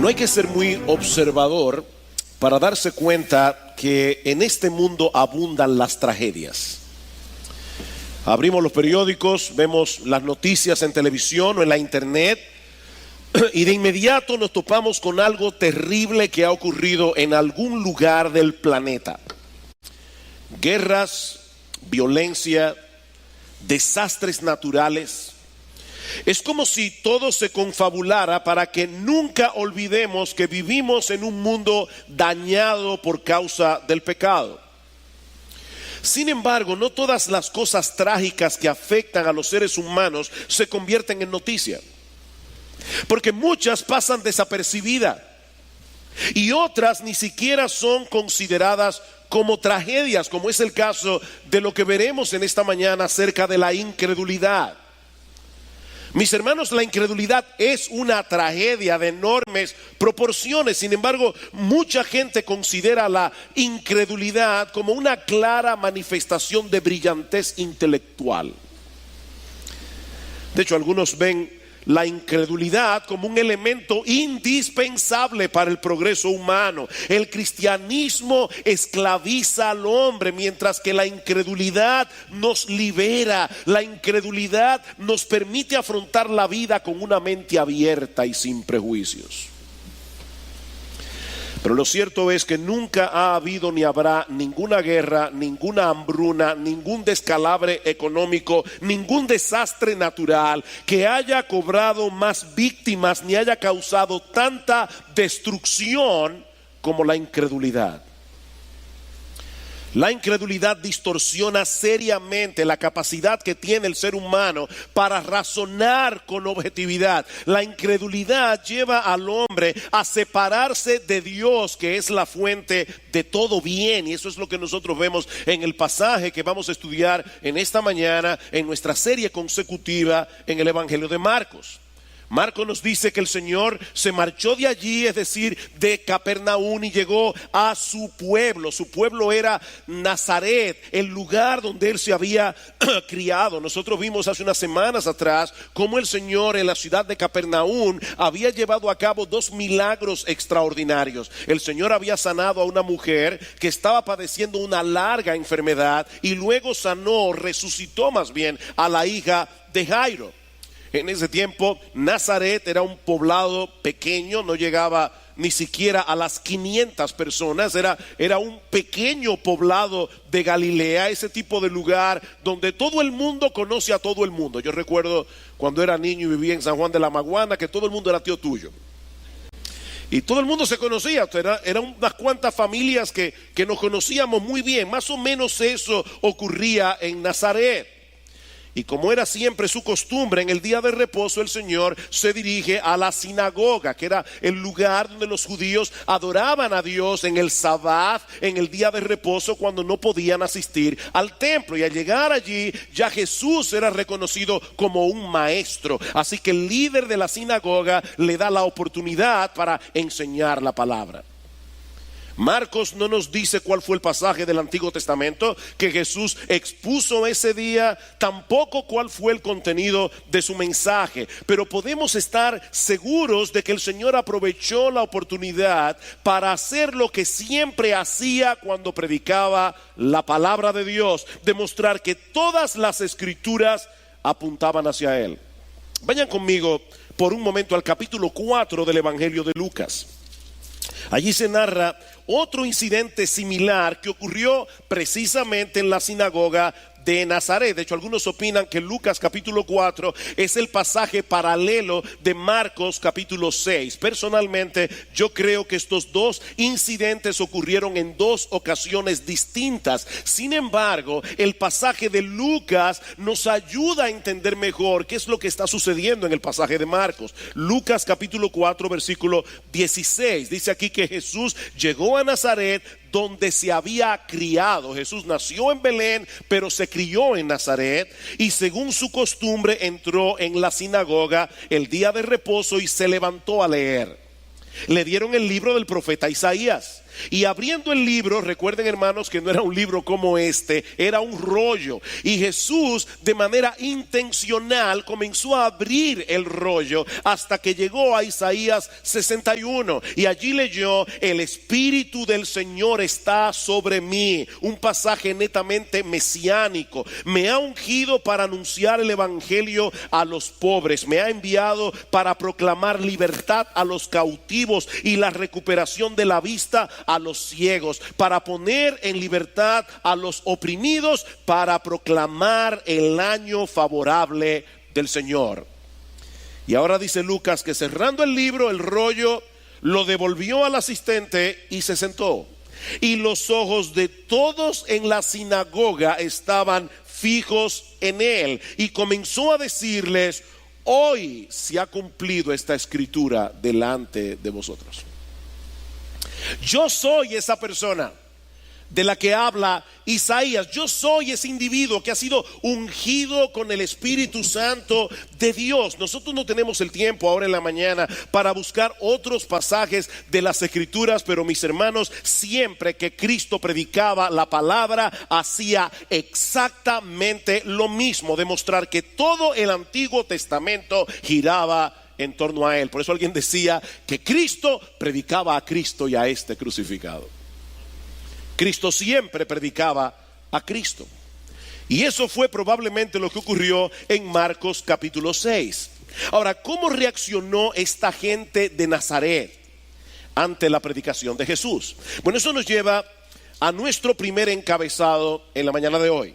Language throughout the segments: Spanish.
No hay que ser muy observador para darse cuenta que en este mundo abundan las tragedias. Abrimos los periódicos, vemos las noticias en televisión o en la internet y de inmediato nos topamos con algo terrible que ha ocurrido en algún lugar del planeta. Guerras, violencia, desastres naturales. Es como si todo se confabulara para que nunca olvidemos que vivimos en un mundo dañado por causa del pecado. Sin embargo, no todas las cosas trágicas que afectan a los seres humanos se convierten en noticia, porque muchas pasan desapercibidas y otras ni siquiera son consideradas como tragedias, como es el caso de lo que veremos en esta mañana acerca de la incredulidad. Mis hermanos, la incredulidad es una tragedia de enormes proporciones. Sin embargo, mucha gente considera la incredulidad como una clara manifestación de brillantez intelectual. De hecho, algunos ven la incredulidad como un elemento indispensable para el progreso humano. El cristianismo esclaviza al hombre, mientras que la incredulidad nos libera. La incredulidad nos permite afrontar la vida con una mente abierta y sin prejuicios. Pero lo cierto es que nunca ha habido ni habrá ninguna guerra, ninguna hambruna, ningún descalabre económico, ningún desastre natural que haya cobrado más víctimas ni haya causado tanta destrucción como la incredulidad. La incredulidad distorsiona seriamente la capacidad que tiene el ser humano para razonar con objetividad. La incredulidad lleva al hombre a separarse de Dios, que es la fuente de todo bien. Y eso es lo que nosotros vemos en el pasaje que vamos a estudiar en esta mañana en nuestra serie consecutiva en el Evangelio de Marcos. Marcos nos dice que el Señor se marchó de allí, es decir, de Capernaum, y llegó a su pueblo. Su pueblo era Nazaret, el lugar donde él se había criado. Nosotros vimos hace unas semanas atrás cómo el Señor en la ciudad de Capernaum había llevado a cabo 2 milagros extraordinarios. El Señor había sanado a una mujer que estaba padeciendo una larga enfermedad y luego sanó, resucitó más bien, a la hija de Jairo. En ese tiempo Nazaret era un poblado pequeño, no llegaba ni siquiera a las 500 personas, era un pequeño poblado de Galilea, ese tipo de lugar donde todo el mundo conoce a todo el mundo. Yo recuerdo cuando era niño y vivía en San Juan de la Maguana que todo el mundo era tío tuyo. Y todo el mundo se conocía, eran unas cuantas familias que nos conocíamos muy bien. Más o menos eso ocurría en Nazaret. Y como era siempre su costumbre, en el día de reposo el Señor se dirige a la sinagoga, que era el lugar donde los judíos adoraban a Dios en el sabbat, en el día de reposo, cuando no podían asistir al templo. Y al llegar allí ya Jesús era reconocido como un maestro. Así que el líder de la sinagoga le da la oportunidad para enseñar la palabra. Marcos no nos dice cuál fue el pasaje del Antiguo Testamento que Jesús expuso ese día, tampoco cuál fue el contenido de su mensaje, pero podemos estar seguros de que el Señor aprovechó la oportunidad para hacer lo que siempre hacía cuando predicaba la palabra de Dios, demostrar que todas las escrituras apuntaban hacia Él. Vayan conmigo por un momento al capítulo 4 del Evangelio de Lucas. Allí se narra otro incidente similar que ocurrió precisamente en la sinagoga de Nazaret. De hecho, algunos opinan que Lucas capítulo 4 es el pasaje paralelo de Marcos capítulo 6. Personalmente, yo creo que estos dos incidentes ocurrieron en dos ocasiones distintas. Sin embargo, el pasaje de Lucas nos ayuda a entender mejor qué es lo que está sucediendo en el pasaje de Marcos. Lucas capítulo 4 versículo 16. Dice aquí que Jesús llegó a Nazaret, donde se había criado. Jesús nació en Belén, pero se crió en Nazaret, y según su costumbre entró en la sinagoga el día de reposo y se levantó a leer. Le dieron el libro del profeta Isaías. Y abriendo el libro, recuerden hermanos que no era un libro como este, era un rollo. Y Jesús de manera intencional comenzó a abrir el rollo hasta que llegó a Isaías 61. Y allí leyó: el Espíritu del Señor está sobre mí. Un pasaje netamente mesiánico. Me ha ungido para anunciar el evangelio a los pobres. Me ha enviado para proclamar libertad a los cautivos y la recuperación de la vista a los ciegos, para poner en libertad a los oprimidos, para proclamar el año favorable del Señor. Y ahora dice Lucas que cerrando el libro, el rollo, lo devolvió al asistente y se sentó. Y los ojos de todos en la sinagoga estaban fijos en él. Y comenzó a decirles: hoy se ha cumplido esta escritura delante de vosotros. Yo soy esa persona de la que habla Isaías. Yo soy ese individuo que ha sido ungido con el Espíritu Santo de Dios. Nosotros no tenemos el tiempo ahora en la mañana para buscar otros pasajes de las Escrituras, pero mis hermanos, siempre que Cristo predicaba la palabra, hacía exactamente lo mismo: demostrar que todo el Antiguo Testamento giraba en torno a él. Por eso alguien decía que Cristo predicaba a Cristo y a este crucificado. Cristo siempre predicaba a Cristo. Y eso fue probablemente lo que ocurrió en Marcos capítulo 6. Ahora, ¿cómo reaccionó esta gente de Nazaret ante la predicación de Jesús? Bueno, eso nos lleva a nuestro primer encabezado en la mañana de hoy.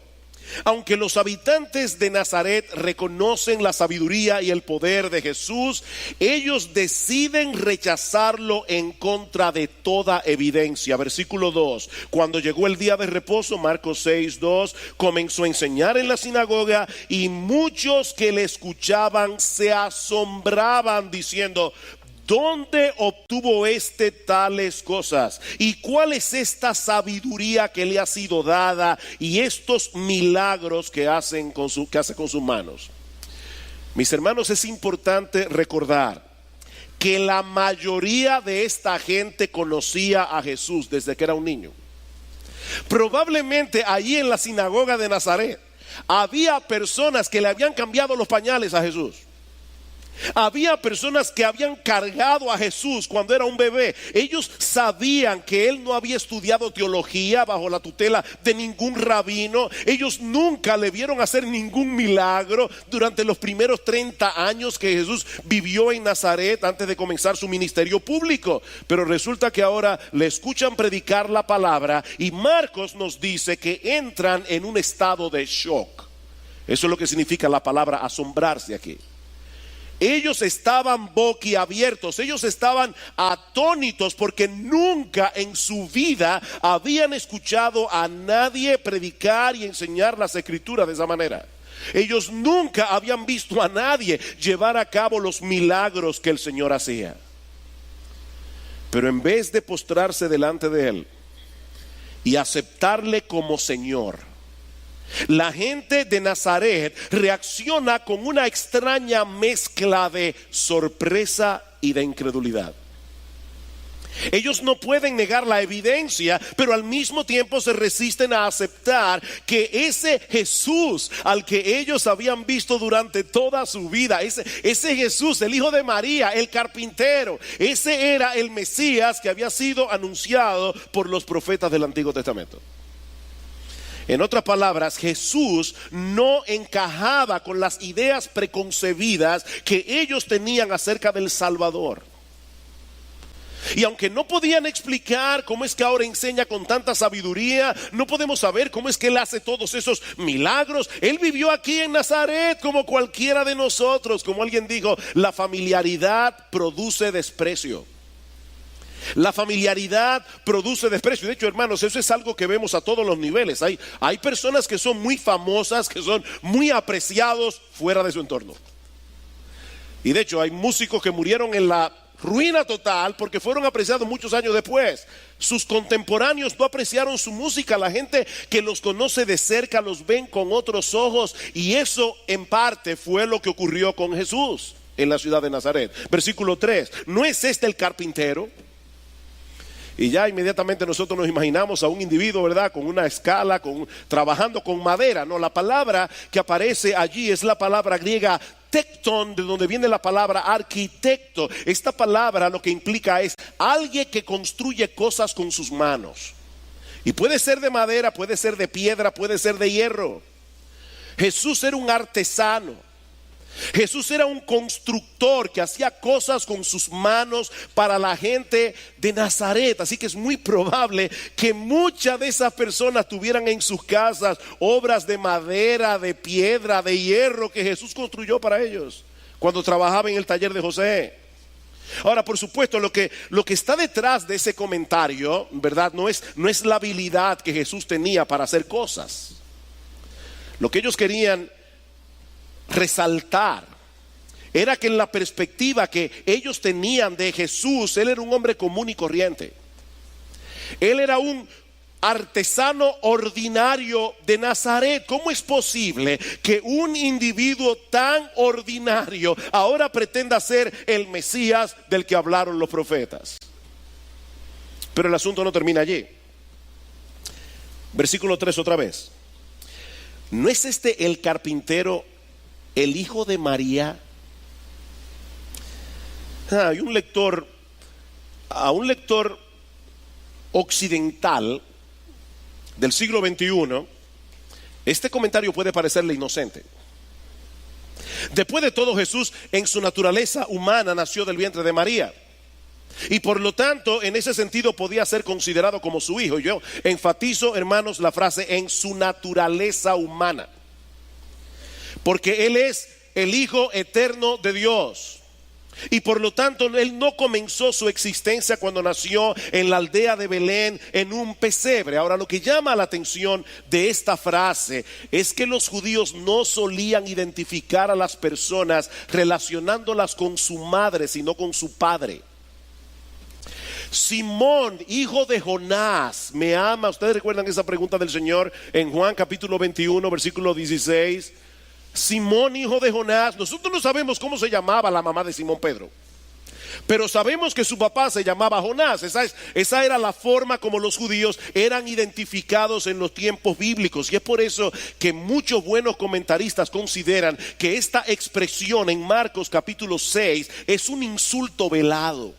Aunque los habitantes de Nazaret reconocen la sabiduría y el poder de Jesús, ellos deciden rechazarlo en contra de toda evidencia. Versículo 2: cuando llegó el día de reposo, Marcos 6:2, comenzó a enseñar en la sinagoga y muchos que le escuchaban se asombraban diciendo: ¿dónde obtuvo tales cosas? ¿Y cuál es esta sabiduría que le ha sido dada y estos milagros que hace con sus manos? Mis hermanos, es importante recordar que la mayoría de esta gente conocía a Jesús desde que era un niño. Probablemente allí en la sinagoga de Nazaret había personas que le habían cambiado los pañales a Jesús. Había personas que habían cargado a Jesús cuando era un bebé. Ellos sabían que él no había estudiado teología bajo la tutela de ningún rabino. Ellos nunca le vieron hacer ningún milagro durante los primeros 30 años que Jesús vivió en Nazaret antes de comenzar su ministerio público. Pero resulta que ahora le escuchan predicar la palabra y Marcos nos dice que entran en un estado de shock. Eso es lo que significa la palabra asombrarse aquí. Ellos estaban boquiabiertos, ellos estaban atónitos porque nunca en su vida habían escuchado a nadie predicar y enseñar las Escrituras de esa manera. Ellos nunca habían visto a nadie llevar a cabo los milagros que el Señor hacía. Pero en vez de postrarse delante de Él y aceptarle como Señor, la gente de Nazaret reacciona con una extraña mezcla de sorpresa y de incredulidad. Ellos no pueden negar la evidencia, pero al mismo tiempo se resisten a aceptar que ese Jesús al que ellos habían visto durante toda su vida, ese Jesús, el hijo de María, el carpintero, ese era el Mesías que había sido anunciado por los profetas del Antiguo Testamento. En otras palabras, Jesús no encajaba con las ideas preconcebidas que ellos tenían acerca del Salvador. Y aunque no podían explicar cómo es que ahora enseña con tanta sabiduría, no podemos saber cómo es que Él hace todos esos milagros. Él vivió aquí en Nazaret como cualquiera de nosotros. Como alguien dijo, la familiaridad produce desprecio. La familiaridad produce desprecio. De hecho, hermanos, eso es algo que vemos a todos los niveles. Hay personas que son muy famosas, que son muy apreciados fuera de su entorno. Y de hecho, hay músicos que murieron en la ruina total porque fueron apreciados muchos años después. Sus contemporáneos no apreciaron su música. La gente que los conoce de cerca los ven con otros ojos. Y eso en parte fue lo que ocurrió con Jesús en la ciudad de Nazaret. Versículo 3: ¿no es este el carpintero Y ya inmediatamente nosotros nos imaginamos a un individuo, ¿verdad? Con una escala, trabajando con madera. No, la palabra que aparece allí es la palabra griega tecton, de donde viene la palabra arquitecto. Esta palabra lo que implica es alguien que construye cosas con sus manos. Y puede ser de madera, puede ser de piedra, puede ser de hierro. Jesús era un artesano. Jesús era un constructor que hacía cosas con sus manos para la gente de Nazaret. Así que es muy probable que muchas de esas personas tuvieran en sus casas obras de madera, de piedra, de hierro que Jesús construyó para ellos cuando trabajaba en el taller de José. Ahora, por supuesto, lo que está detrás de ese comentario, ¿verdad? No es la habilidad que Jesús tenía para hacer cosas. Lo que ellos querían resaltar era que en la perspectiva que ellos tenían de Jesús, Él era un hombre común y corriente. Él era un artesano ordinario de Nazaret. ¿Cómo es posible que un individuo tan ordinario ahora pretenda ser el Mesías del que hablaron los profetas? Pero el asunto no termina allí. Versículo 3 otra vez. ¿No es este el carpintero, el hijo de María? Hay un lector, a un lector occidental del siglo XXI, este comentario puede parecerle inocente. Después de todo, Jesús en su naturaleza humana nació del vientre de María. Y por lo tanto, en ese sentido podía ser considerado como su hijo. Yo enfatizo, hermanos, la frase en su naturaleza humana, porque Él es el Hijo eterno de Dios. Y por lo tanto, Él no comenzó su existencia cuando nació en la aldea de Belén en un pesebre. Ahora, lo que llama la atención de esta frase es que los judíos no solían identificar a las personas relacionándolas con su madre, sino con su padre. Simón, hijo de Jonás, ¿me ama? Ustedes recuerdan esa pregunta del Señor en Juan capítulo 21, versículo 16. Simón, hijo de Jonás. Nosotros no sabemos cómo se llamaba la mamá de Simón Pedro, pero sabemos que su papá se llamaba Jonás. Esa era la forma como los judíos eran identificados en los tiempos bíblicos. Y es por eso que muchos buenos comentaristas consideran que esta expresión en Marcos capítulo 6 es un insulto velado.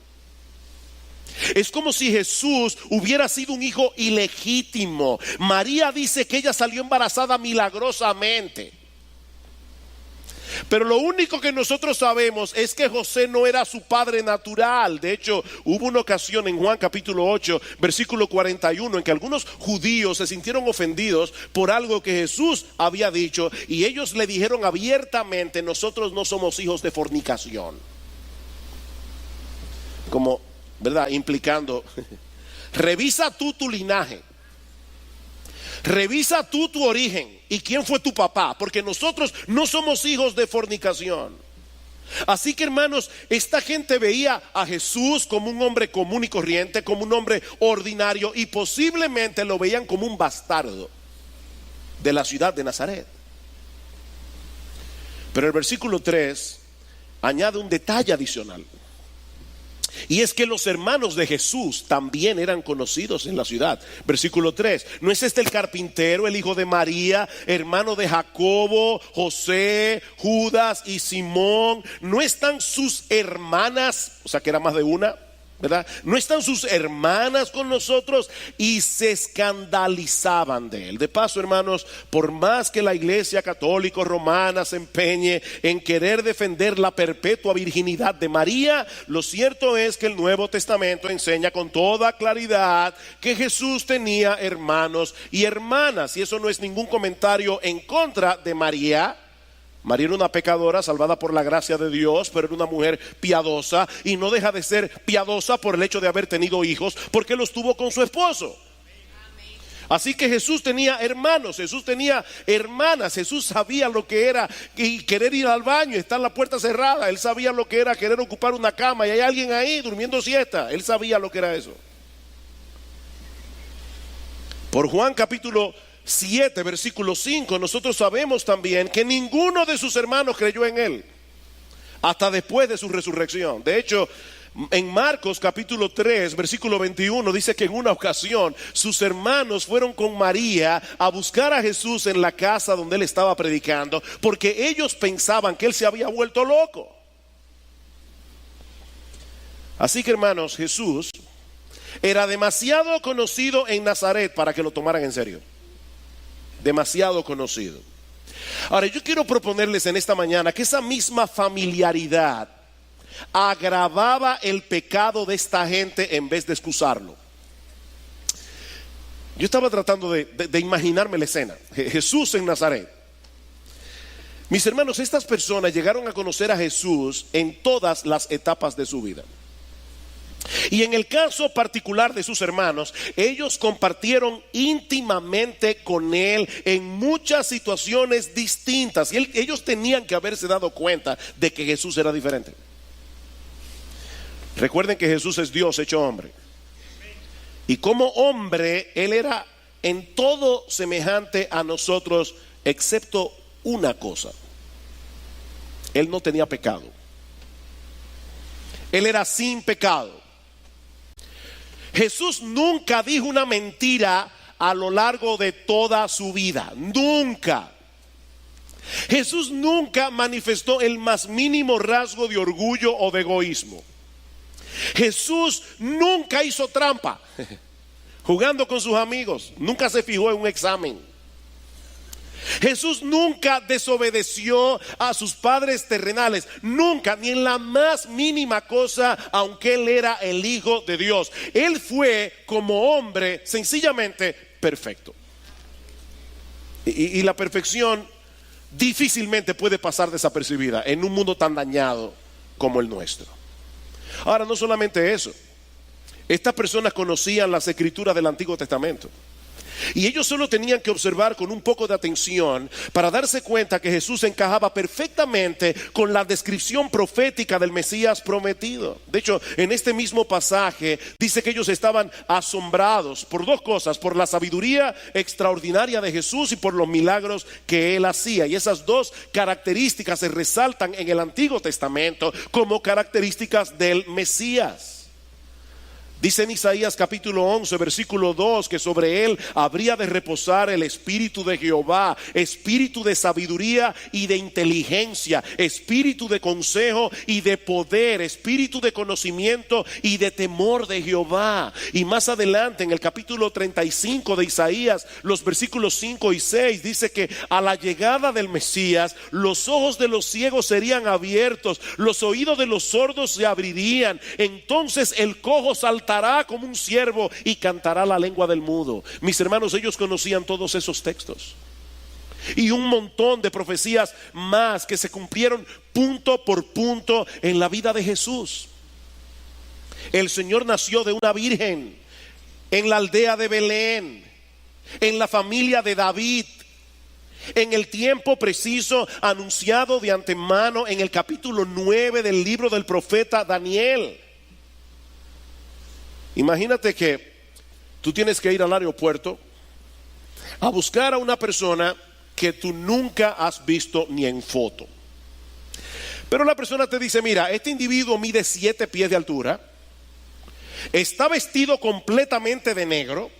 Es como si Jesús hubiera sido un hijo ilegítimo. María dice que ella salió embarazada milagrosamente. Pero lo único que nosotros sabemos es que José no era su padre natural. De hecho, hubo una ocasión en Juan capítulo 8, versículo 41, en que algunos judíos se sintieron ofendidos por algo que Jesús había dicho, y ellos le dijeron abiertamente: nosotros no somos hijos de fornicación. Como, ¿verdad? Implicando, revisa tú tu linaje. Revisa tú tu origen y quién fue tu papá, porque nosotros no somos hijos de fornicación. Así que, hermanos, esta gente veía a Jesús como un hombre común y corriente, como un hombre ordinario, y posiblemente lo veían como un bastardo de la ciudad de Nazaret. Pero el versículo 3 añade un detalle adicional. Y es que los hermanos de Jesús también eran conocidos en la ciudad. Versículo 3. ¿No es este el carpintero, el hijo de María, hermano de Jacobo, José, Judas y Simón? ¿No están sus hermanas? O sea, que era más de una, ¿verdad? ¿No están sus hermanas con nosotros? Y se escandalizaban de él. De paso, hermanos, por más que la iglesia católica romana se empeñe en querer defender la perpetua virginidad de María, lo cierto es que el Nuevo Testamento enseña con toda claridad que Jesús tenía hermanos y hermanas. Y eso no es ningún comentario en contra de María. María era una pecadora salvada por la gracia de Dios, pero era una mujer piadosa, y no deja de ser piadosa por el hecho de haber tenido hijos, porque los tuvo con su esposo. Así que Jesús tenía hermanos, Jesús tenía hermanas, Jesús sabía lo que era y querer ir al baño, estar la puerta cerrada. Él sabía lo que era querer ocupar una cama y hay alguien ahí durmiendo siesta. Él sabía lo que era eso. Por Juan capítulo 7, versículo 5, nosotros sabemos también que ninguno de sus hermanos creyó en él hasta después de su resurrección. De hecho, En Marcos capítulo 3, versículo 21, dice que en una ocasión sus hermanos fueron con María a buscar a Jesús en la casa donde él estaba predicando, porque ellos pensaban que él se había vuelto loco. Así que, hermanos, Jesús era demasiado conocido en Nazaret para que lo tomaran en serio. Demasiado conocido. Ahora, yo quiero proponerles en esta mañana que esa misma familiaridad agravaba el pecado de esta gente en vez de excusarlo. Yo estaba tratando de imaginarme la escena. Jesús en Nazaret. Mis hermanos, estas personas llegaron a conocer a Jesús en todas las etapas de su vida. Y en el caso particular de sus hermanos, ellos compartieron íntimamente con él en muchas situaciones distintas. Y ellos tenían que haberse dado cuenta de que Jesús era diferente. Recuerden que Jesús es Dios hecho hombre. Y como hombre, él era en todo semejante a nosotros, excepto una cosa: él no tenía pecado. Él era sin pecado. Jesús nunca dijo una mentira a lo largo de toda su vida. Nunca. Jesús nunca manifestó el más mínimo rasgo de orgullo o de egoísmo. Jesús nunca hizo trampa jugando con sus amigos. Nunca se fijó en un examen. Jesús nunca desobedeció a sus padres terrenales. Nunca, ni en la más mínima cosa, aunque él era el Hijo de Dios. Él fue como hombre sencillamente perfecto. Y la perfección difícilmente puede pasar desapercibida en un mundo tan dañado como el nuestro. Ahora, no solamente eso, estas personas conocían las escrituras del Antiguo Testamento, y ellos solo tenían que observar con un poco de atención para darse cuenta que Jesús encajaba perfectamente con la descripción profética del Mesías prometido. De hecho, en este mismo pasaje dice que ellos estaban asombrados por dos cosas: por la sabiduría extraordinaria de Jesús y por los milagros que él hacía. Y esas dos características se resaltan en el Antiguo Testamento como características del Mesías. Dice en Isaías capítulo 11 versículo 2 que sobre él habría de reposar el espíritu de Jehová, espíritu de sabiduría y de inteligencia, espíritu de consejo y de poder, espíritu de conocimiento y de temor de Jehová. Y más adelante en el capítulo 35 de Isaías, los versículos 5 y 6, dice que a la llegada del Mesías los ojos de los ciegos serían abiertos, los oídos de los sordos se abrirían, entonces el cojo saltará como un ciervo y cantará la lengua del mudo. Mis hermanos, ellos conocían todos esos textos y un montón de profecías más que se cumplieron punto por punto en la vida de Jesús. El Señor nació de una virgen en la aldea de Belén, en la familia de David, en el tiempo preciso anunciado de antemano en el capítulo 9 del libro del profeta Daniel. Imagínate que tú tienes que ir al aeropuerto a buscar a una persona que tú nunca has visto ni en foto. Pero la persona te dice: mira, este individuo mide 7 pies de altura, está vestido completamente de negro,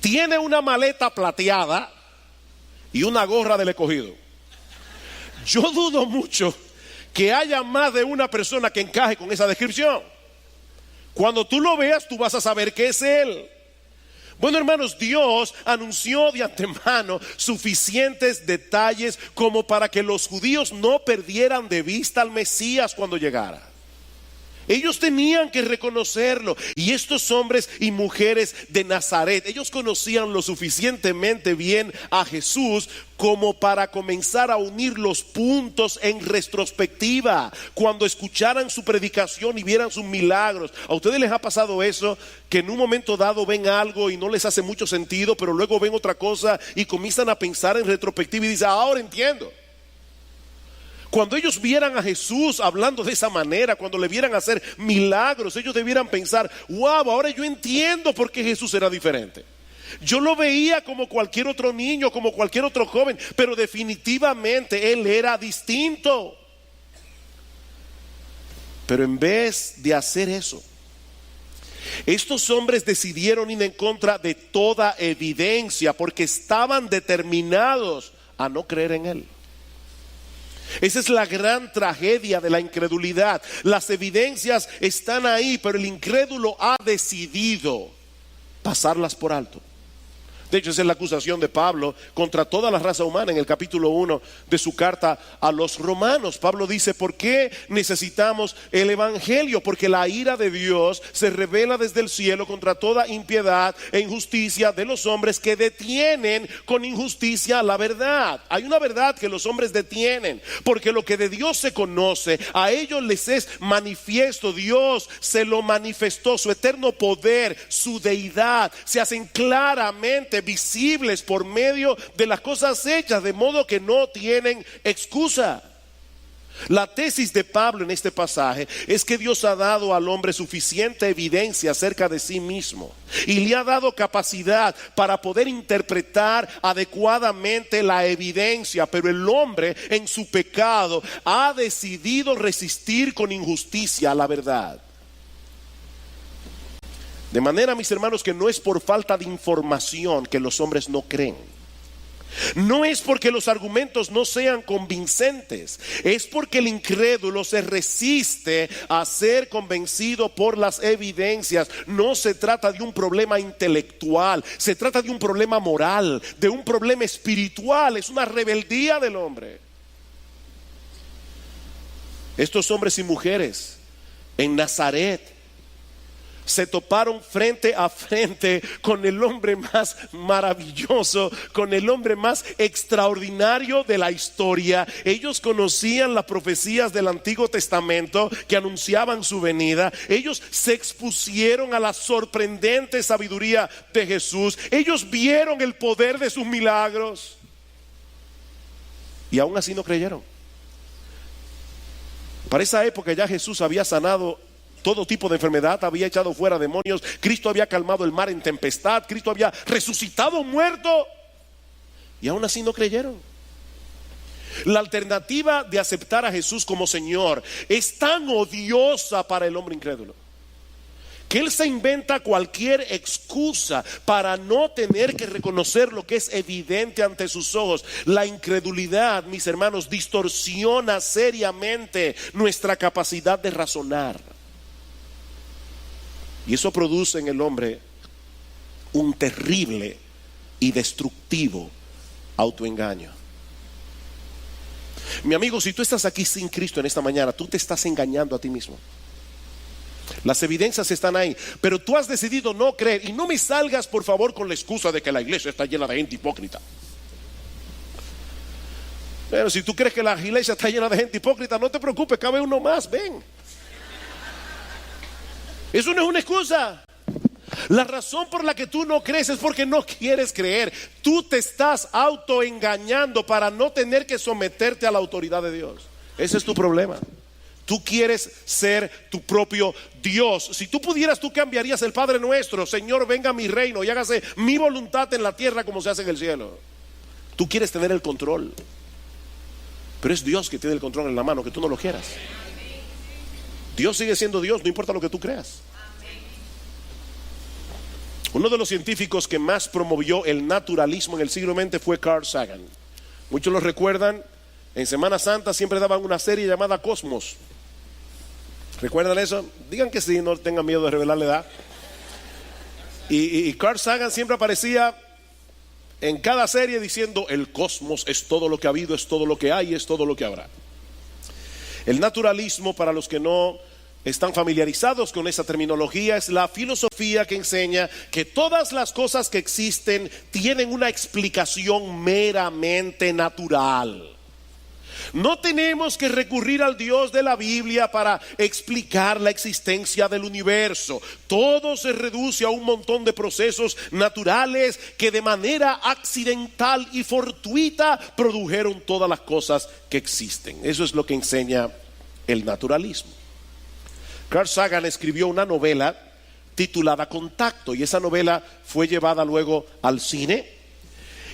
tiene una maleta plateada y una gorra del Escogido. Yo dudo mucho que haya más de una persona que encaje con esa descripción. Cuando tú lo veas, tú vas a saber que es él. Bueno, hermanos, Dios anunció de antemano suficientes detalles como para que los judíos no perdieran de vista al Mesías cuando llegara. Ellos tenían que reconocerlo. Y estos hombres y mujeres de Nazaret, ellos conocían lo suficientemente bien a Jesús como para comenzar a unir los puntos en retrospectiva cuando escucharan su predicación y vieran sus milagros. ¿A ustedes les ha pasado eso? Que en un momento dado ven algo y no les hace mucho sentido, pero luego ven otra cosa y comienzan a pensar en retrospectiva y dicen: ahora entiendo. Cuando ellos vieran a Jesús hablando de esa manera, cuando le vieran hacer milagros, ellos debieran pensar: wow, ahora yo entiendo por qué Jesús era diferente. Yo lo veía como cualquier otro niño, como cualquier otro joven, pero definitivamente él era distinto. Pero en vez de hacer eso, estos hombres decidieron ir en contra de toda evidencia porque estaban determinados a no creer en Él. Esa es la gran tragedia de la incredulidad. Las evidencias están ahí, pero el incrédulo ha decidido pasarlas por alto. De hecho, esa es la acusación de Pablo contra toda la raza humana en el capítulo 1 de su carta a los romanos. Pablo dice: ¿por qué necesitamos el evangelio? Porque la ira de Dios se revela desde el cielo contra toda impiedad e injusticia de los hombres que detienen con injusticia la verdad. Hay una verdad que los hombres detienen, porque lo que de Dios se conoce, a ellos les es manifiesto. Dios se lo manifestó, su eterno poder, su deidad, se hacen claramente visibles por medio de las cosas hechas, de modo que no tienen excusa. La tesis de Pablo en este pasaje es que Dios ha dado al hombre suficiente evidencia acerca de sí mismo y le ha dado capacidad para poder interpretar adecuadamente la evidencia, pero el hombre en su pecado ha decidido resistir con injusticia a la verdad. De manera, mis hermanos, que no es por falta de información que los hombres no creen. No es porque los argumentos no sean convincentes. Es porque el incrédulo se resiste a ser convencido por las evidencias. No se trata de un problema intelectual, se trata de un problema moral, de un problema espiritual. Es una rebeldía del hombre. Estos hombres y mujeres en Nazaret se toparon frente a frente con el hombre más maravilloso, con el hombre más extraordinario de la historia. Ellos conocían las profecías del Antiguo Testamento que anunciaban su venida. Ellos se expusieron a la sorprendente sabiduría de Jesús. Ellos vieron el poder de sus milagros y aún así no creyeron. Para esa época ya Jesús había sanado todo tipo de enfermedad, había echado fuera demonios, Cristo había calmado el mar en tempestad, Cristo había resucitado muerto, y aún así no creyeron. La alternativa de aceptar a Jesús como Señor es tan odiosa para el hombre incrédulo que él se inventa cualquier excusa para no tener que reconocer lo que es evidente ante sus ojos. La incredulidad, mis hermanos, distorsiona seriamente nuestra capacidad de razonar. Y eso produce en el hombre un terrible y destructivo autoengaño. Mi amigo, si tú estás aquí sin Cristo en esta mañana, tú te estás engañando a ti mismo. Las evidencias están ahí, pero tú has decidido no creer. Y no me salgas, por favor, con la excusa de que la iglesia está llena de gente hipócrita. Pero si tú crees que la iglesia está llena de gente hipócrita, no te preocupes, cabe uno más, ven. Eso no es una excusa. La razón por la que tú no crees es porque no quieres creer. Tú te estás autoengañando para no tener que someterte a la autoridad de Dios. Ese es tu problema. Tú quieres ser tu propio Dios. Si tú pudieras, tú cambiarías el Padre Nuestro: Señor, venga a mi reino y hágase mi voluntad en la tierra como se hace en el cielo. Tú quieres tener el control, pero es Dios que tiene el control en la mano, que tú no lo quieras. Dios sigue siendo Dios, no importa lo que tú creas. Uno de los científicos que más promovió el naturalismo en el siglo XX fue Carl Sagan. Muchos lo recuerdan. En Semana Santa siempre daban una serie llamada Cosmos. ¿Recuerdan eso? Digan que sí, no tengan miedo de revelar la edad. Y Carl Sagan siempre aparecía en cada serie diciendo: el cosmos es todo lo que ha habido, es todo lo que hay, es todo lo que habrá. El naturalismo, para los que no están familiarizados con esa terminología, es la filosofía que enseña que todas las cosas que existen tienen una explicación meramente natural. No tenemos que recurrir al Dios de la Biblia para explicar la existencia del universo. Todo se reduce a un montón de procesos naturales que de manera accidental y fortuita produjeron todas las cosas que existen. Eso es lo que enseña el naturalismo. Carl Sagan escribió una novela titulada Contacto, y esa novela fue llevada luego al cine.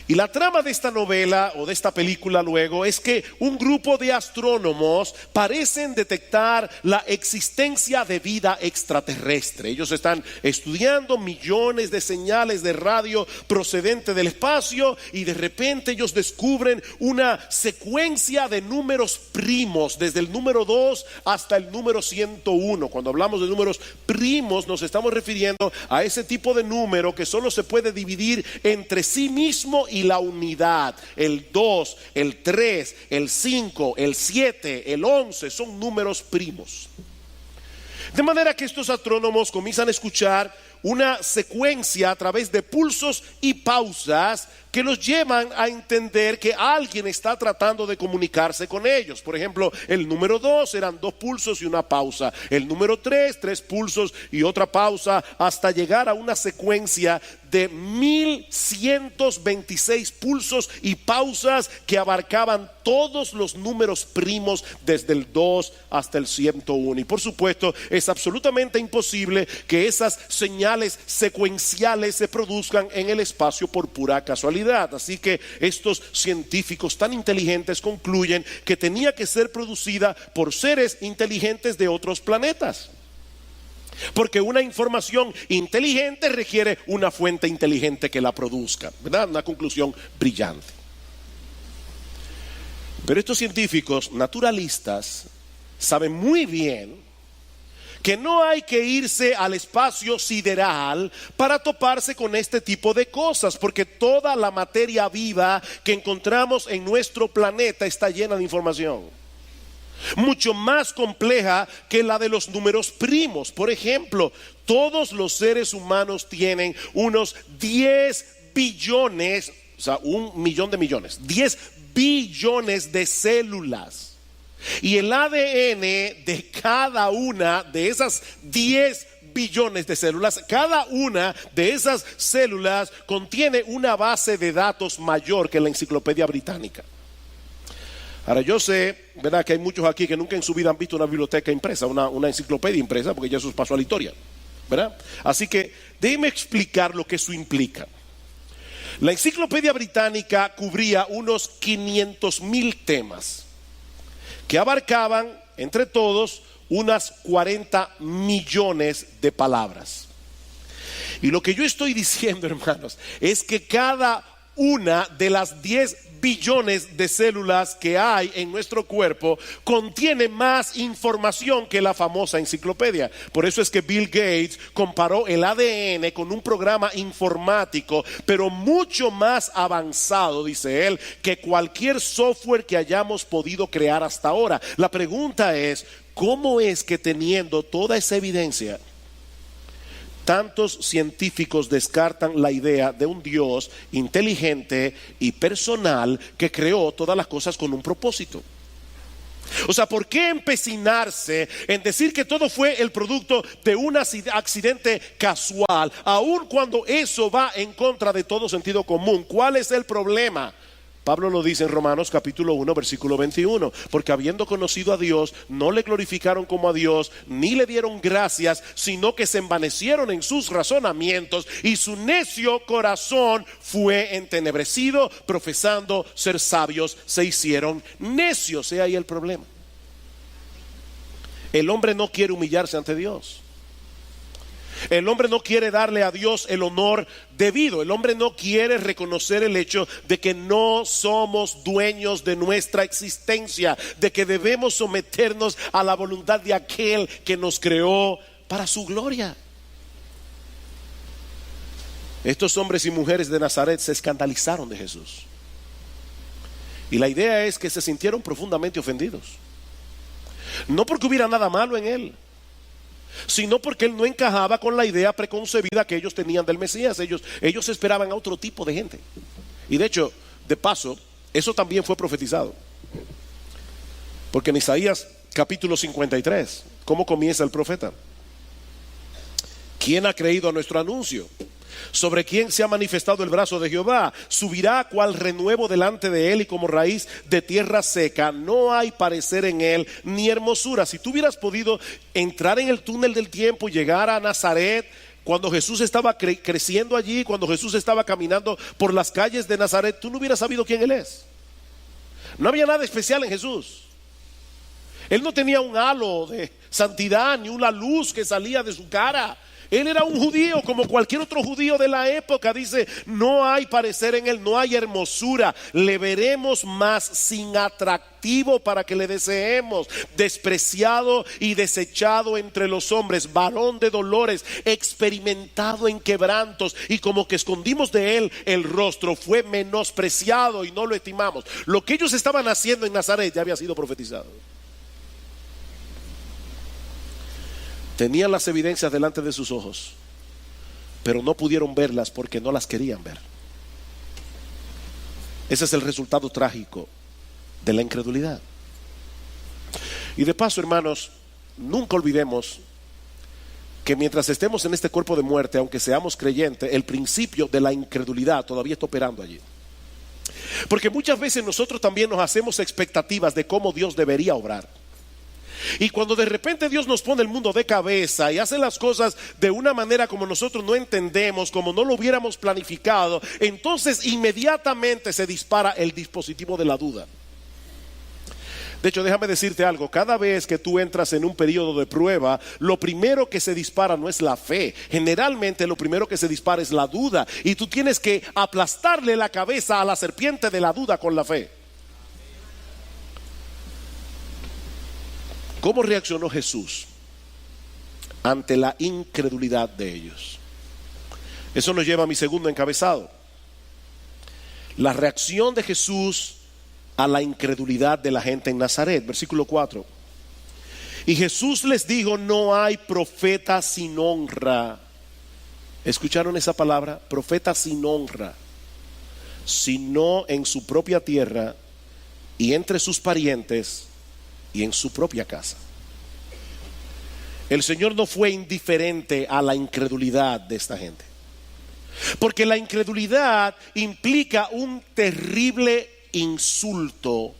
Y la trama de esta novela o de esta película luego es que un grupo de astrónomos parecen detectar la existencia de vida extraterrestre. Ellos están estudiando millones de señales de radio procedente del espacio y de repente ellos descubren una secuencia de números primos desde el número 2 hasta el número 101. Cuando hablamos de números primos nos estamos refiriendo a ese tipo de número que solo se puede dividir entre sí mismo y la unidad. El 2, el 3, el 5, el 7, el 11 son números primos. De manera que estos astrónomos comienzan a escuchar una secuencia a través de pulsos y pausas que los llevan a entender que alguien está tratando de comunicarse con ellos. Por ejemplo, el número 2 eran 2 pulsos y una pausa. El número 3, 3 pulsos y otra pausa, hasta llegar a una secuencia de 1126 pulsos y pausas que abarcaban todos los números primos desde el 2 hasta el 101. Y por supuesto, es absolutamente imposible que esas señales secuenciales se produzcan en el espacio por pura casualidad. Así que estos científicos tan inteligentes concluyen que tenía que ser producida por seres inteligentes de otros planetas. Porque una información inteligente requiere una fuente inteligente que la produzca, ¿verdad? Una conclusión brillante. Pero estos científicos naturalistas saben muy bien que no hay que irse al espacio sideral para toparse con este tipo de cosas, porque toda la materia viva que encontramos en nuestro planeta está llena de información, mucho más compleja que la de los números primos. Por ejemplo, todos los seres humanos tienen unos 10 billones, o sea, 1 millón de millones, 10 billones de células. Y el ADN de cada una de esas 10 billones de células, cada una de esas células contiene una base de datos mayor que la Enciclopedia Británica. Ahora yo sé, ¿verdad?, que hay muchos aquí que nunca en su vida han visto una biblioteca impresa, una enciclopedia impresa, porque ya eso pasó a la historia, ¿verdad? Así que déjenme explicar lo que eso implica. La Enciclopedia Británica cubría unos 500,000 temas que abarcaban entre todos unas 40 millones de palabras. Y lo que yo estoy diciendo, hermanos, es que cada una de las 10 billones de células que hay en nuestro cuerpo contiene más información que la famosa enciclopedia. Por eso es que Bill Gates comparó el ADN con un programa informático, pero mucho más avanzado, dice él, que cualquier software que hayamos podido crear hasta ahora. La pregunta es, ¿cómo es que teniendo toda esa evidencia, tantos científicos descartan la idea de un Dios inteligente y personal que creó todas las cosas con un propósito? O sea, ¿por qué empecinarse en decir que todo fue el producto de un accidente casual, aun cuando eso va en contra de todo sentido común? ¿Cuál es el problema? Pablo lo dice en Romanos capítulo 1 versículo 21, porque habiendo conocido a Dios, no le glorificaron como a Dios, ni le dieron gracias, sino que se envanecieron en sus razonamientos, y su necio corazón fue entenebrecido, profesando ser sabios, se hicieron necios. He ahí el problema. El hombre no quiere humillarse ante Dios. El hombre no quiere darle a Dios el honor debido. El hombre no quiere reconocer el hecho de que no somos dueños de nuestra existencia, de que debemos someternos a la voluntad de aquel que nos creó para su gloria. Estos hombres y mujeres de Nazaret se escandalizaron de Jesús. Y la idea es que se sintieron profundamente ofendidos. No porque hubiera nada malo en él, sino porque él no encajaba con la idea preconcebida que ellos tenían del Mesías. Ellos esperaban a otro tipo de gente. Y de hecho, de paso, eso también fue profetizado. Porque en Isaías capítulo 53, ¿cómo comienza el profeta? ¿Quién ha creído a nuestro anuncio? ¿Sobre quién se ha manifestado el brazo de Jehová? Subirá cual renuevo delante de él, y como raíz de tierra seca. No hay parecer en él ni hermosura. Si tú hubieras podido entrar en el túnel del tiempo y llegar a Nazaret cuando Jesús estaba creciendo allí, cuando Jesús estaba caminando por las calles de Nazaret, tú no hubieras sabido quién Él es. No había nada especial en Jesús. Él no tenía un halo de santidad ni una luz que salía de su cara. Él era un judío como cualquier otro judío de la época. Dice, no hay parecer en él, no hay hermosura. Le veremos más sin atractivo para que le deseemos. Despreciado y desechado entre los hombres, varón de dolores, experimentado en quebrantos. Y como que escondimos de él el rostro, fue menospreciado y no lo estimamos. Lo que ellos estaban haciendo en Nazaret ya había sido profetizado. Tenían las evidencias delante de sus ojos, pero no pudieron verlas porque no las querían ver. Ese es el resultado trágico de la incredulidad. Y de paso, hermanos, nunca olvidemos que mientras estemos en este cuerpo de muerte, aunque seamos creyentes, el principio de la incredulidad todavía está operando allí. Porque muchas veces nosotros también nos hacemos expectativas de cómo Dios debería obrar. Y cuando de repente Dios nos pone el mundo de cabeza y hace las cosas de una manera como nosotros no entendemos, como no lo hubiéramos planificado, entonces inmediatamente se dispara el dispositivo de la duda. De hecho, déjame decirte algo, cada vez que tú entras en un periodo de prueba, lo primero que se dispara no es la fe. Generalmente lo primero que se dispara es la duda, y tú tienes que aplastarle la cabeza a la serpiente de la duda con la fe. ¿Cómo reaccionó Jesús ante la incredulidad de ellos? Eso nos lleva a mi segundo encabezado. La reacción de Jesús a la incredulidad de la gente en Nazaret, versículo 4. Y Jesús les dijo, no hay profeta sin honra. ¿Escucharon esa palabra? Profeta sin honra, sino en su propia tierra y entre sus parientes y en su propia casa. El Señor no fue indiferente a la incredulidad de esta gente, porque la incredulidad implica un terrible insulto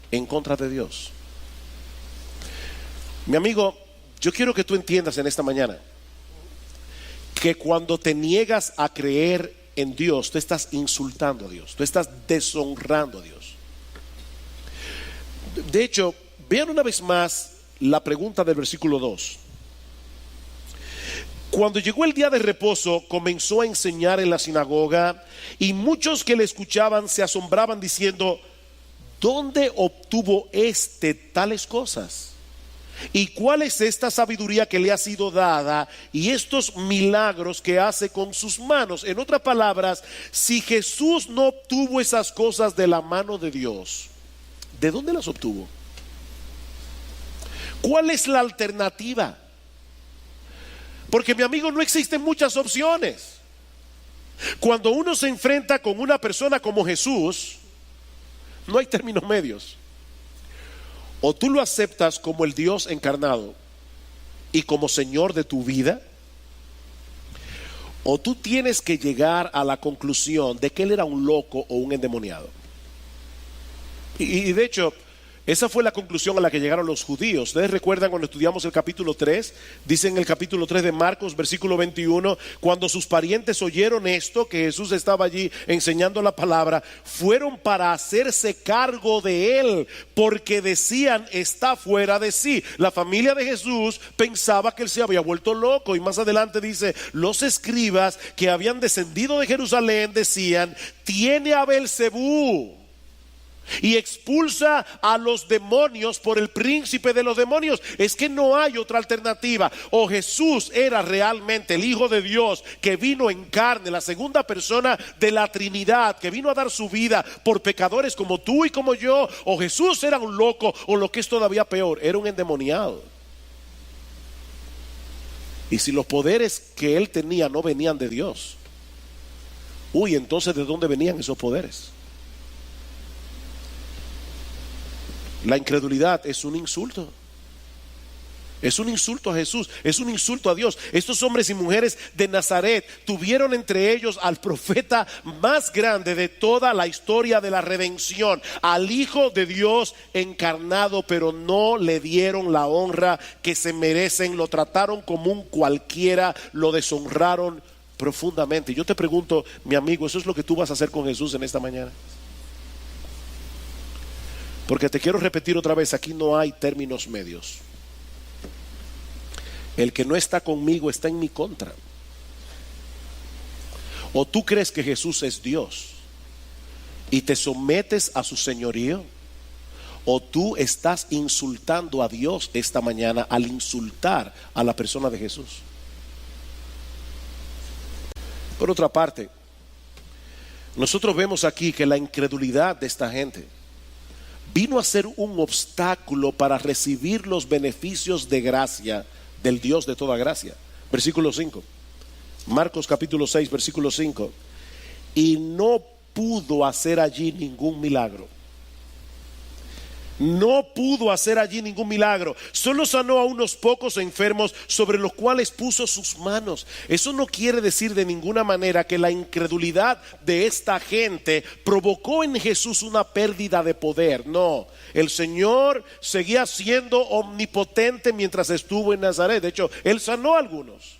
en contra de Dios. Mi amigo, yo quiero que tú entiendas en esta mañana que cuando te niegas a creer en Dios, tú estás insultando a Dios, tú estás deshonrando a Dios. De hecho, vean una vez más la pregunta del versículo 2. Cuando llegó el día de reposo, comenzó a enseñar en la sinagoga, y muchos que le escuchaban se asombraban diciendo, ¿dónde obtuvo tales cosas? ¿Y cuál es esta sabiduría que le ha sido dada y estos milagros que hace con sus manos? En otras palabras, si Jesús no obtuvo esas cosas de la mano de Dios, ¿de dónde las obtuvo? ¿Cuál es la alternativa? Porque, mi amigo, no existen muchas opciones. Cuando uno se enfrenta con una persona como Jesús, no hay términos medios. O tú lo aceptas como el Dios encarnado y como Señor de tu vida, o tú tienes que llegar a la conclusión de que Él era un loco o un endemoniado. Y de hecho, esa fue la conclusión a la que llegaron los judíos. Ustedes recuerdan cuando estudiamos el capítulo 3, dice en el capítulo 3 de Marcos, versículo 21, cuando sus parientes oyeron esto, que Jesús estaba allí enseñando la palabra, fueron para hacerse cargo de él, porque decían, está fuera de sí. La familia de Jesús pensaba que él se había vuelto loco, y más adelante dice, los escribas que habían descendido de Jerusalén decían, tiene a Beelzebú y expulsa a los demonios por el príncipe de los demonios. Es que no hay otra alternativa. O Jesús era realmente el Hijo de Dios que vino en carne, la segunda persona de la Trinidad, que vino a dar su vida por pecadores como tú y como yo, o Jesús era un loco, o lo que es todavía peor, era un endemoniado. Y si los poderes que él tenía no venían de Dios, entonces ¿de dónde venían esos poderes? La incredulidad es un insulto. Es un insulto a Jesús, es un insulto a Dios. Estos hombres y mujeres de Nazaret tuvieron entre ellos al profeta más grande de toda la historia de la redención, al Hijo de Dios encarnado, pero no le dieron la honra que se merecen, lo trataron como un cualquiera, lo deshonraron profundamente. Yo te pregunto, mi amigo, ¿eso es lo que tú vas a hacer con Jesús en esta mañana? Porque te quiero repetir otra vez, aquí no hay términos medios. El que no está conmigo está en mi contra. O tú crees que Jesús es Dios y te sometes a su señorío, o tú estás insultando a Dios esta mañana al insultar a la persona de Jesús. Por otra parte, nosotros vemos aquí que la incredulidad de esta gente vino a ser un obstáculo para recibir los beneficios de gracia del Dios de toda gracia. Versículo 5, Marcos capítulo 6 versículo 5. Y no pudo hacer allí ningún milagro. No pudo hacer allí ningún milagro. Solo sanó a unos pocos enfermos sobre los cuales puso sus manos. Eso no quiere decir de ninguna manera que la incredulidad de esta gente provocó en Jesús una pérdida de poder. No, el Señor seguía siendo omnipotente mientras estuvo en Nazaret. De hecho, Él sanó a algunos,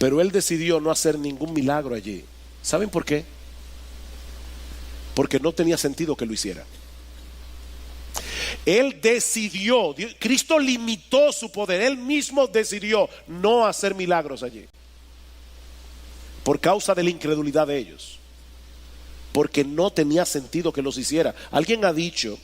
pero Él decidió no hacer ningún milagro allí. ¿Saben por qué? Porque no tenía sentido que lo hiciera. Él decidió, Cristo limitó su poder, Él mismo decidió no hacer milagros allí, por causa de la incredulidad de ellos, porque no tenía sentido que los hiciera. Alguien ha dicho: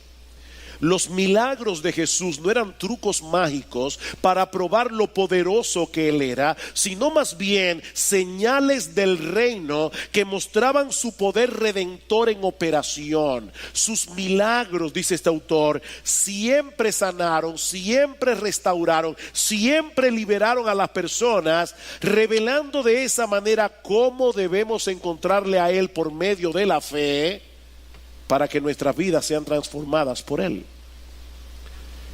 los milagros de Jesús no eran trucos mágicos para probar lo poderoso que Él era, sino más bien señales del reino que mostraban su poder redentor en operación. Sus milagros, dice este autor, siempre sanaron, siempre restauraron, siempre liberaron a las personas, revelando de esa manera cómo debemos encontrarle a Él por medio de la fe, para que nuestras vidas sean transformadas por Él.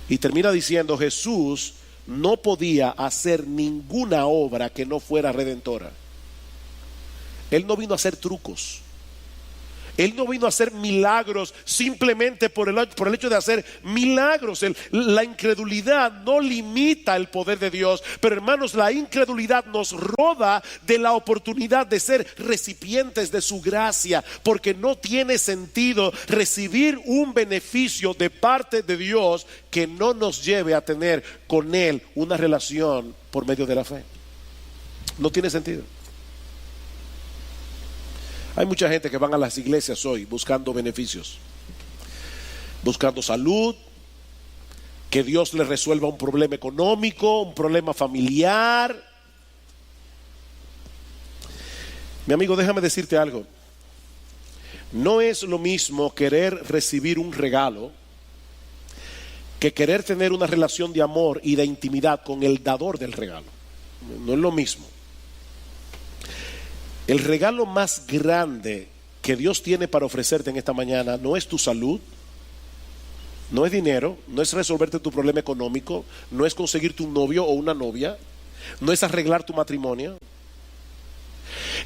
Y termina diciendo: Jesús no podía hacer ninguna obra que no fuera redentora. Él no vino a hacer trucos. Él no vino a hacer milagros simplemente por el hecho de hacer milagros. La incredulidad no limita el poder de Dios, pero hermanos, la incredulidad nos roba de la oportunidad de ser recipientes de su gracia, porque no tiene sentido recibir un beneficio de parte de Dios que no nos lleve a tener con Él una relación por medio de la fe. No tiene sentido. Hay mucha gente que van a las iglesias hoy buscando beneficios, buscando salud, que Dios les resuelva un problema económico, un problema familiar. Mi amigo, déjame decirte algo. No es lo mismo querer recibir un regalo que querer tener una relación de amor y de intimidad con el dador del regalo. No es lo mismo. El regalo más grande que Dios tiene para ofrecerte en esta mañana no es tu salud, no es dinero, no es resolverte tu problema económico, no es conseguirte un novio o una novia, no es arreglar tu matrimonio.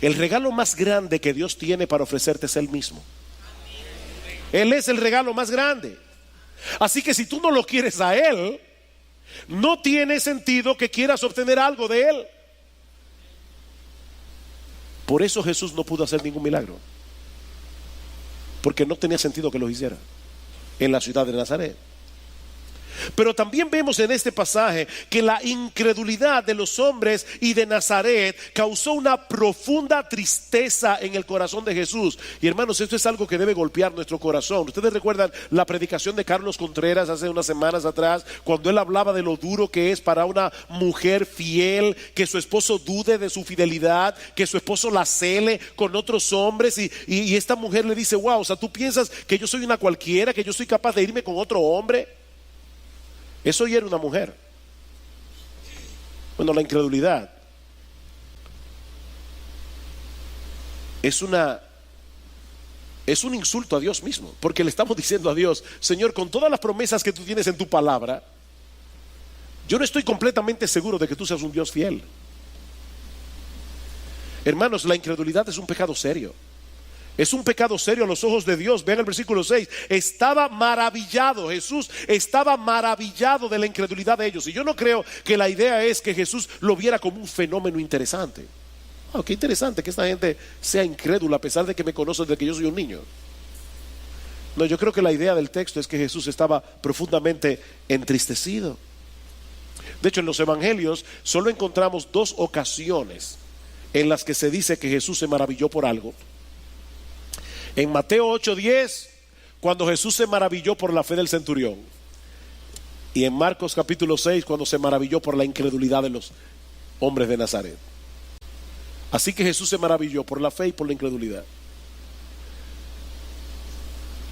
El regalo más grande que Dios tiene para ofrecerte es Él mismo. Él es el regalo más grande. Así que si tú no lo quieres a Él, no tiene sentido que quieras obtener algo de Él. Por eso Jesús no pudo hacer ningún milagro, porque no tenía sentido que lo hiciera en la ciudad de Nazaret. Pero también vemos en este pasaje que la incredulidad de los hombres y de Nazaret causó una profunda tristeza en el corazón de Jesús. Y hermanos, esto es algo que debe golpear nuestro corazón. Ustedes recuerdan la predicación de Carlos Contreras hace unas semanas atrás, cuando él hablaba de lo duro que es para una mujer fiel que su esposo dude de su fidelidad, que su esposo la cele con otros hombres, y esta mujer le dice: wow, o sea, tú piensas que yo soy una cualquiera, que yo soy capaz de irme con otro hombre. Eso hiere una mujer. Bueno, la incredulidad es un insulto a Dios mismo, porque le estamos diciendo a Dios: Señor, con todas las promesas que tú tienes en tu palabra, Yo no estoy completamente seguro de que tú seas un Dios fiel. Hermanos, la incredulidad es un pecado serio. Es un pecado serio a los ojos de Dios. Vean el versículo 6. Estaba maravillado, Jesús estaba maravillado de la incredulidad de ellos. Y yo no creo que la idea es que Jesús lo viera como un fenómeno interesante. Oh, qué interesante que esta gente sea incrédula a pesar de que me conocen desde que yo soy un niño. No, yo creo que la idea del texto es que Jesús estaba profundamente entristecido. De hecho, en los evangelios solo encontramos 2 ocasiones en las que se dice que Jesús se maravilló por algo. En Mateo 8:10, cuando Jesús se maravilló por la fe del centurión. Y en Marcos capítulo 6, cuando se maravilló por la incredulidad de los hombres de Nazaret. Así que Jesús se maravilló por la fe y por la incredulidad.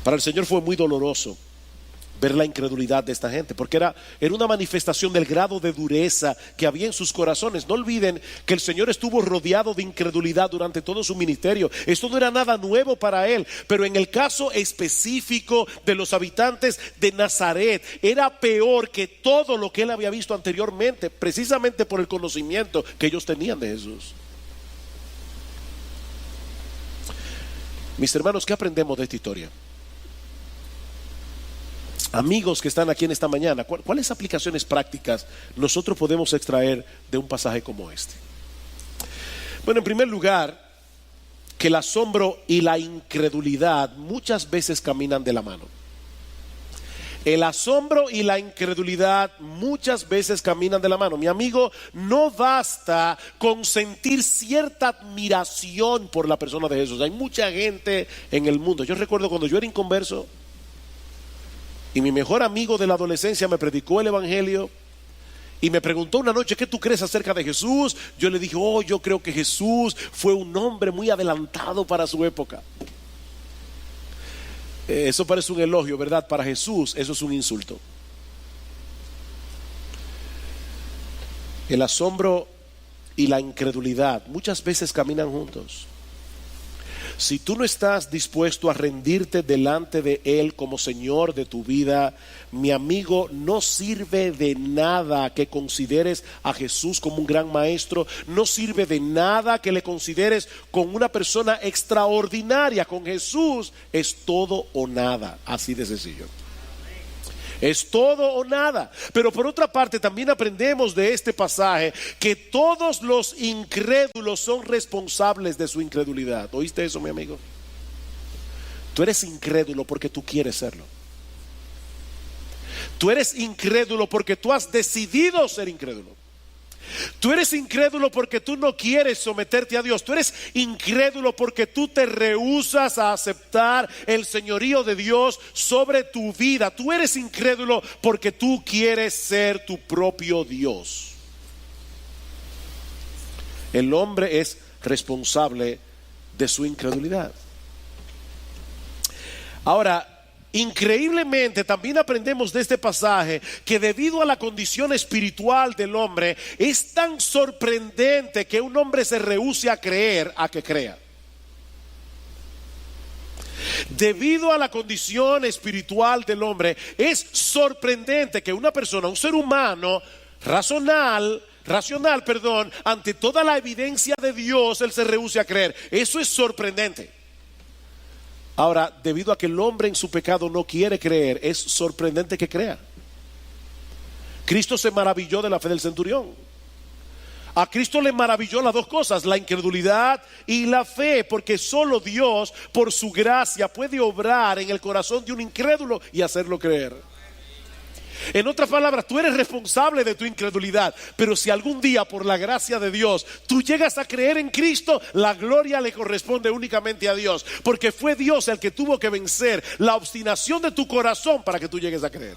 Para el Señor fue muy doloroso ver la incredulidad de esta gente, porque era una manifestación del grado de dureza que había en sus corazones. No olviden que el Señor estuvo rodeado de incredulidad durante todo su ministerio. Esto no era nada nuevo para él, pero en el caso específico de los habitantes de Nazaret era peor que todo lo que él había visto anteriormente, precisamente por el conocimiento que ellos tenían de Jesús. Mis hermanos, ¿qué aprendemos de esta historia? Amigos que están aquí en esta mañana, ¿cuáles aplicaciones prácticas nosotros podemos extraer de un pasaje como este? Bueno, en primer lugar, que el asombro y la incredulidad muchas veces caminan de la mano. El asombro y la incredulidad muchas veces caminan de la mano. Mi amigo, no basta con sentir cierta admiración por la persona de Jesús. Hay mucha gente en el mundo. Yo recuerdo cuando yo era inconverso y mi mejor amigo de la adolescencia me predicó el evangelio y me preguntó una noche: ¿qué tú crees acerca de Jesús? Yo le dije: yo creo que Jesús fue un hombre muy adelantado para su época. Eso parece un elogio, ¿verdad? Para Jesús eso es un insulto. El asombro y la incredulidad muchas veces caminan juntos. Si tú no estás dispuesto a rendirte delante de Él como Señor de tu vida, mi amigo, no sirve de nada que consideres a Jesús como un gran maestro. No sirve de nada que le consideres como una persona extraordinaria. Con Jesús es todo o nada, así de sencillo. Es todo o nada. Pero por otra parte también aprendemos de este pasaje que todos los incrédulos son responsables de su incredulidad. ¿Oíste eso, mi amigo? Tú eres incrédulo porque tú quieres serlo. Tú eres incrédulo porque tú has decidido ser incrédulo. Tú eres incrédulo porque tú no quieres someterte a Dios. Tú eres incrédulo porque tú te rehusas a aceptar el señorío de Dios sobre tu vida. Tú eres incrédulo porque tú quieres ser tu propio Dios. El hombre es responsable de su incredulidad. Ahora, increíblemente también aprendemos de este pasaje que debido a la condición espiritual del hombre es tan sorprendente que un hombre se rehúse a creer a que crea. Debido a la condición espiritual del hombre es sorprendente que una persona, un ser humano racional, ante toda la evidencia de Dios, él se rehúse a creer. Eso es sorprendente. Ahora, debido a que el hombre en su pecado no quiere creer, es sorprendente que crea. Cristo se maravilló de la fe del centurión. A Cristo le maravilló las dos cosas, la incredulidad y la fe, porque solo Dios, por su gracia, puede obrar en el corazón de un incrédulo y hacerlo creer. En otras palabras, tú eres responsable de tu incredulidad, pero si algún día por la gracia de Dios tú llegas a creer en Cristo, la gloria le corresponde únicamente a Dios, porque fue Dios el que tuvo que vencer la obstinación de tu corazón para que tú llegues a creer.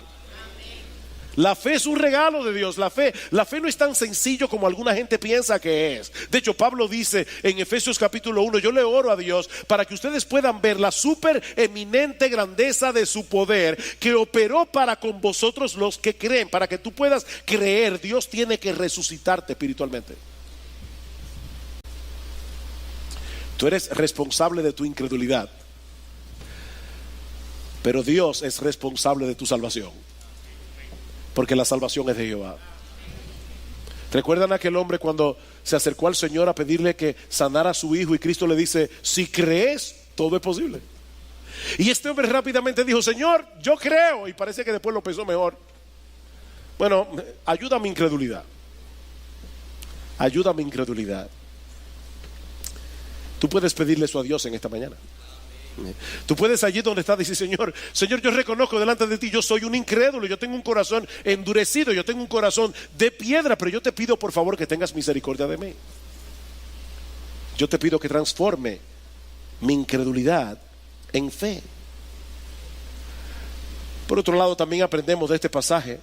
La fe es un regalo de Dios. La fe no es tan sencillo como alguna gente piensa que es. De hecho, Pablo dice en Efesios capítulo 1: yo le oro a Dios para que ustedes puedan ver la super eminente grandeza de su poder que operó para con vosotros los que creen. Para que tú puedas creer, Dios tiene que resucitarte espiritualmente. Tú eres responsable de tu incredulidad, pero Dios es responsable de tu salvación, porque la salvación es de Jehová. ¿Recuerdan a aquel hombre cuando se acercó al Señor a pedirle que sanara a su hijo y Cristo le dice, si crees, todo es posible? Y este hombre rápidamente dijo, Señor, yo creo, y parece que después lo pensó mejor. Bueno, ayuda a mi incredulidad. Ayuda a mi incredulidad. Tú puedes pedirle eso a Dios en esta mañana. Tú puedes allí donde estás decir, Señor, yo reconozco delante de ti, yo soy un incrédulo, yo tengo un corazón endurecido, yo tengo un corazón de piedra, pero yo te pido por favor que tengas misericordia de mí. Yo te pido que transforme mi incredulidad en fe. Por otro lado, también aprendemos de este pasaje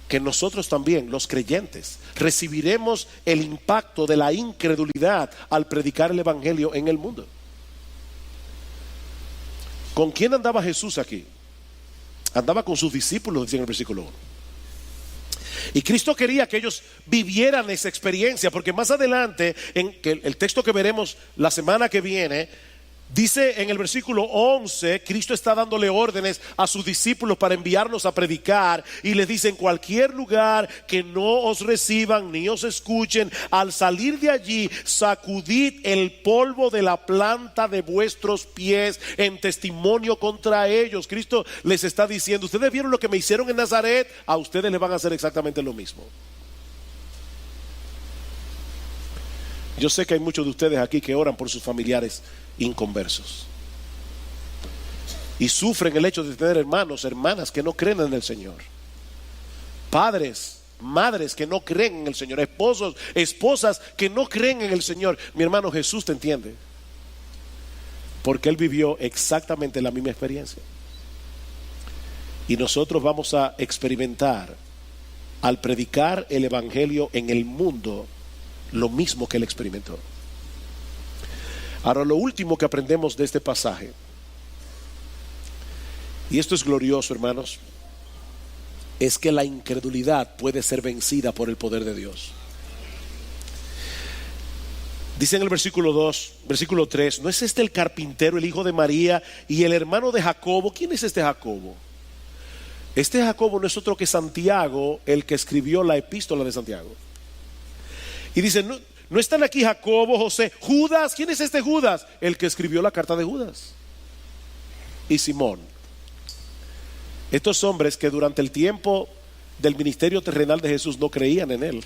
que nosotros también, los creyentes, recibiremos el impacto de la incredulidad al predicar el evangelio en el mundo. ¿Con quién andaba Jesús aquí? Andaba con sus discípulos, dice en el versículo 1. Y Cristo quería que ellos vivieran esa experiencia, porque más adelante, en el texto que veremos la semana que viene, dice en el versículo 11, Cristo está dándole órdenes a sus discípulos para enviarlos a predicar, y les dice, en cualquier lugar que no os reciban ni os escuchen, al salir de allí, sacudid el polvo de la planta de vuestros pies en testimonio contra ellos. Cristo les está diciendo, ustedes vieron lo que me hicieron en Nazaret, a ustedes les van a hacer exactamente lo mismo. Yo sé que hay muchos de ustedes aquí que oran por sus familiares inconversos y sufren el hecho de tener hermanos, hermanas que no creen en el Señor, padres, madres que no creen en el Señor, esposos, esposas que no creen en el Señor. Mi hermano, Jesús te entiende, porque Él vivió exactamente la misma experiencia, y nosotros vamos a experimentar al predicar el evangelio en el mundo lo mismo que Él experimentó. Ahora, lo último que aprendemos de este pasaje, y esto es glorioso, hermanos, es que la incredulidad puede ser vencida por el poder de Dios. Dice en el versículo 3, ¿no es este el carpintero, el hijo de María y el hermano de Jacobo? ¿Quién es este Jacobo? Este Jacobo no es otro que Santiago, el que escribió la epístola de Santiago. Y dice, no están aquí Jacobo, José, Judas. ¿Quién es este Judas? El que escribió la carta de Judas. Y Simón. Estos hombres que durante el tiempo del ministerio terrenal de Jesús no creían en Él,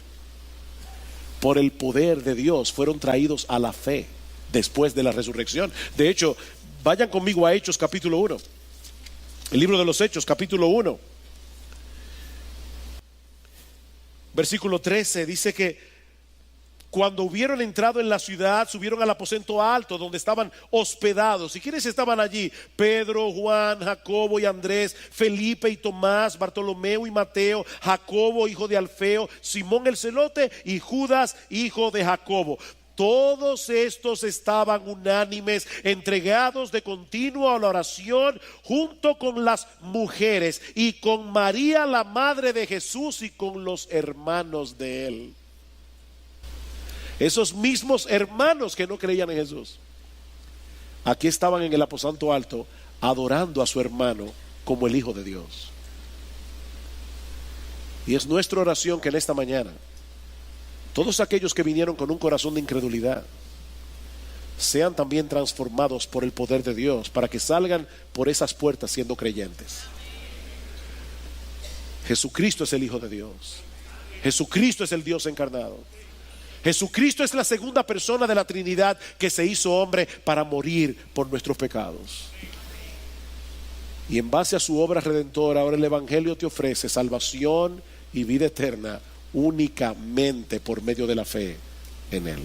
por el poder de Dios fueron traídos a la fe después de la resurrección. De hecho, vayan conmigo a Hechos capítulo 1. El libro de los Hechos capítulo 1. Versículo 13 dice que cuando hubieron entrado en la ciudad, subieron al aposento alto donde estaban hospedados. ¿Y quiénes estaban allí? Pedro, Juan, Jacobo y Andrés, Felipe y Tomás, Bartolomeo y Mateo, Jacobo, hijo de Alfeo, Simón el celote y Judas, hijo de Jacobo. Todos estos estaban unánimes, entregados de continuo a la oración, junto con las mujeres y con María, la madre de Jesús, y con los hermanos de él. Esos mismos hermanos que no creían en Jesús, aquí estaban en el aposento alto adorando a su hermano como el Hijo de Dios. Y es nuestra oración que en esta mañana todos aquellos que vinieron con un corazón de incredulidad sean también transformados por el poder de Dios, para que salgan por esas puertas siendo creyentes. Jesucristo es el Hijo de Dios. Jesucristo es el Dios encarnado. Jesucristo es la segunda persona de la Trinidad que se hizo hombre para morir por nuestros pecados. Y en base a su obra redentora, ahora el Evangelio te ofrece salvación y vida eterna únicamente por medio de la fe en Él.